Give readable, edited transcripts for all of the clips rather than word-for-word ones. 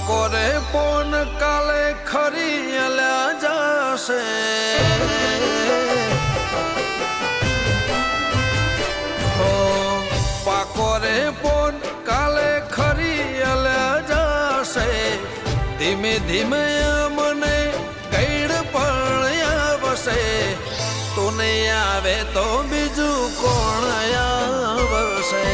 કોરે પોન કાલે ખરી અલ્યા જશે હો પાકોરે પોન કાલે ખરી અલ્યા જશે ધીમે ધીમે મને કઈડ પણ આવશે તું નહીં આવે તો બીજું કોણ આવશે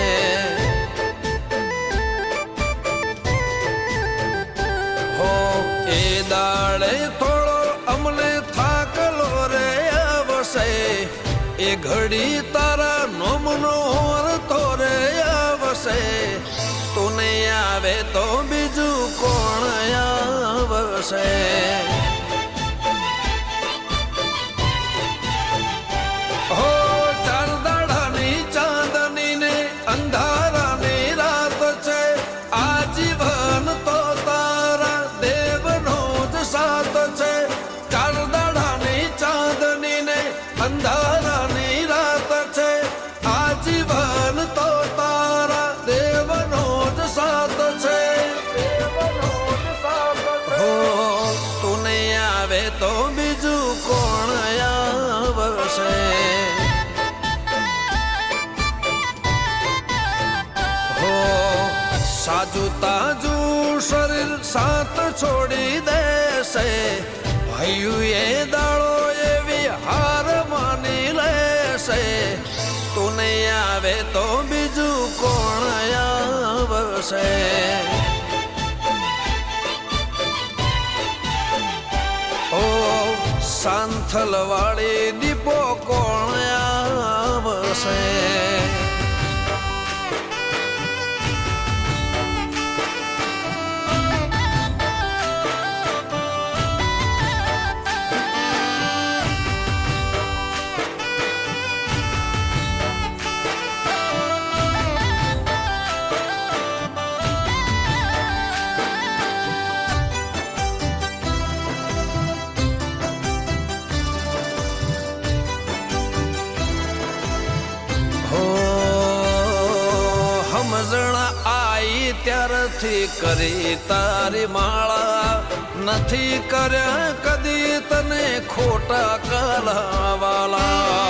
દાડે થોડો અમને થાકલો રે આવશે એ ઘડી તારા નોમનો તો રે આવશે તું નહીં આવે તો બીજું કોણ આવશે હો ચાર દાડાની ચાંદની ને અંધારાની રાત છે આજીવન તો તારા દેવનો સાત છે ચાર દાડાની ચાંદની ને અંધારાની રાત છે આજીવન તો તારા દેવનો જ સાથ છે હો તું નહીં આવે તો બીજું કોણ આવશે હો સાજુ તાજુ શરીર સાથ છોડી દેશે ભાઈયું એ દાડો એવી હાર માની લેશે તું નહીં આવે તો બીજું કોણ આવશે ઓ સાંથલ વાળી દીપો કોણ આવશે સમજણ આઈ ત્યારથી કરી તારી માળા નથી કર્યા કદી તને ખોટા કલાવાલા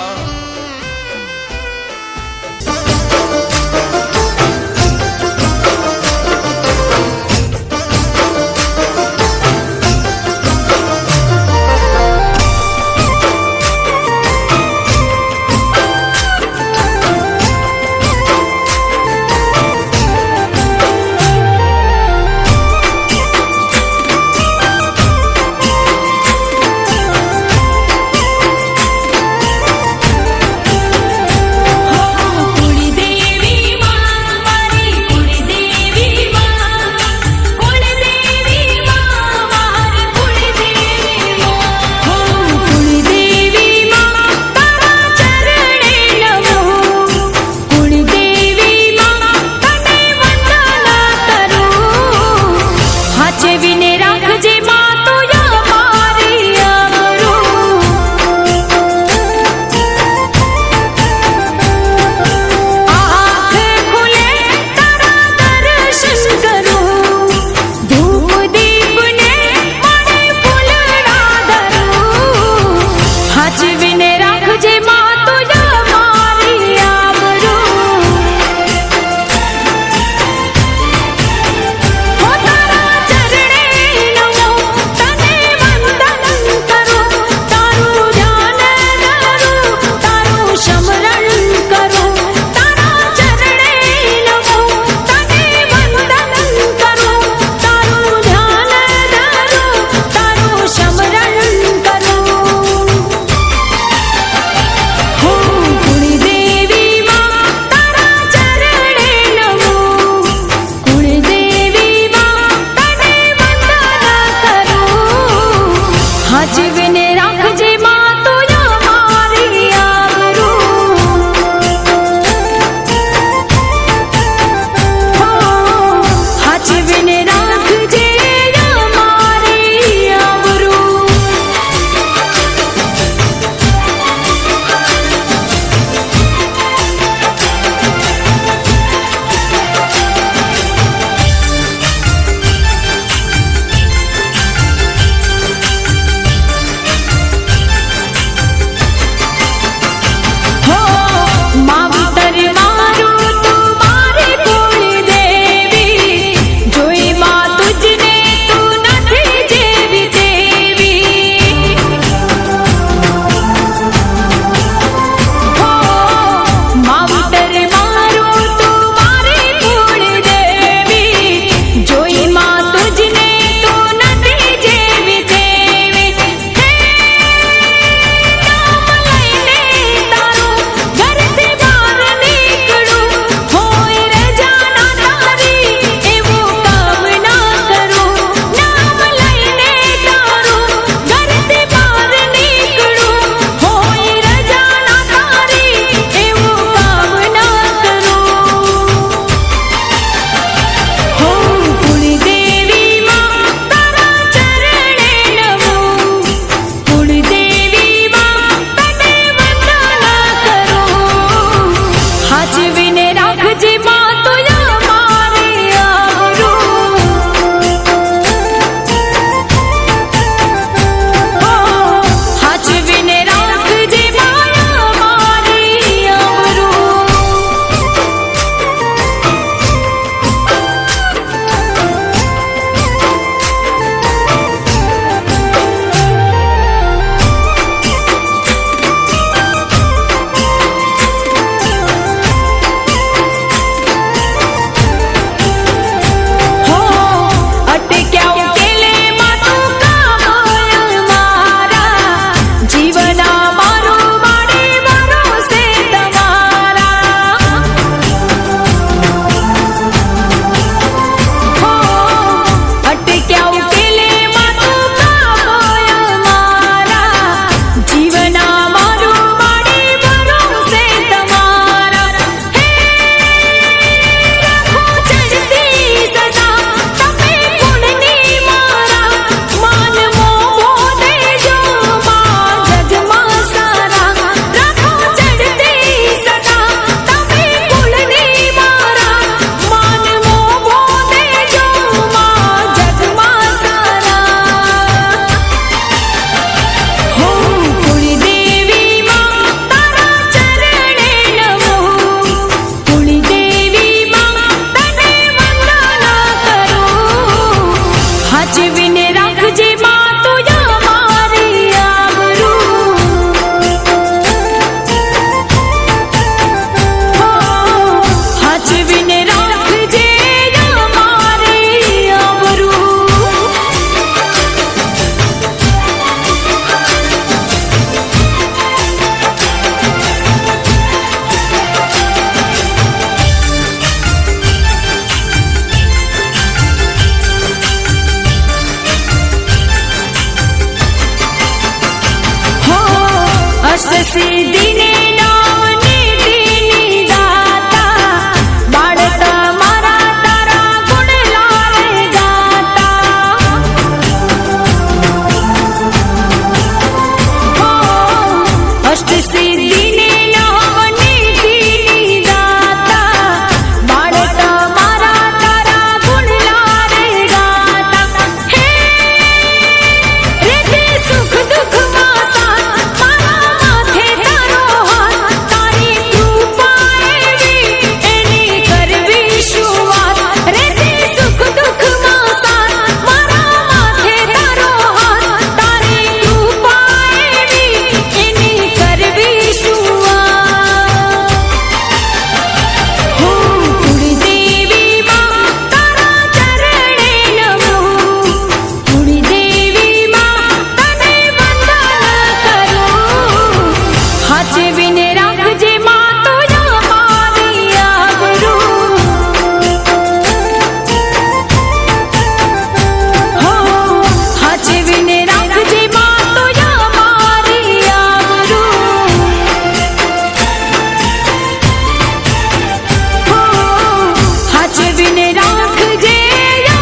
હાચવીને રાખજે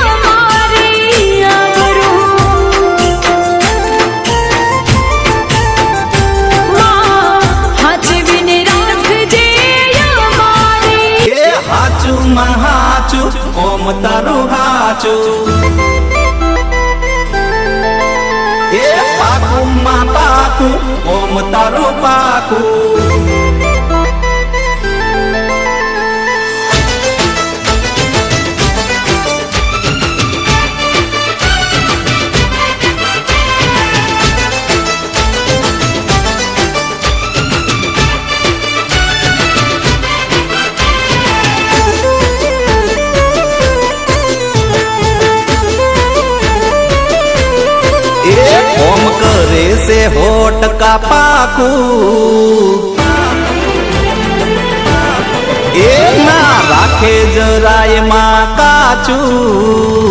અમારી આબરૂ હાચવીને રાખજે અમારી એ હાચું માં હાચું ઓમ તારું હાચું એ પાકું માં પાકું ઓમ તારું પાકું ઓમ કરે છે હોટ કા પાકું એ ના રાખે જરાય માં કાચું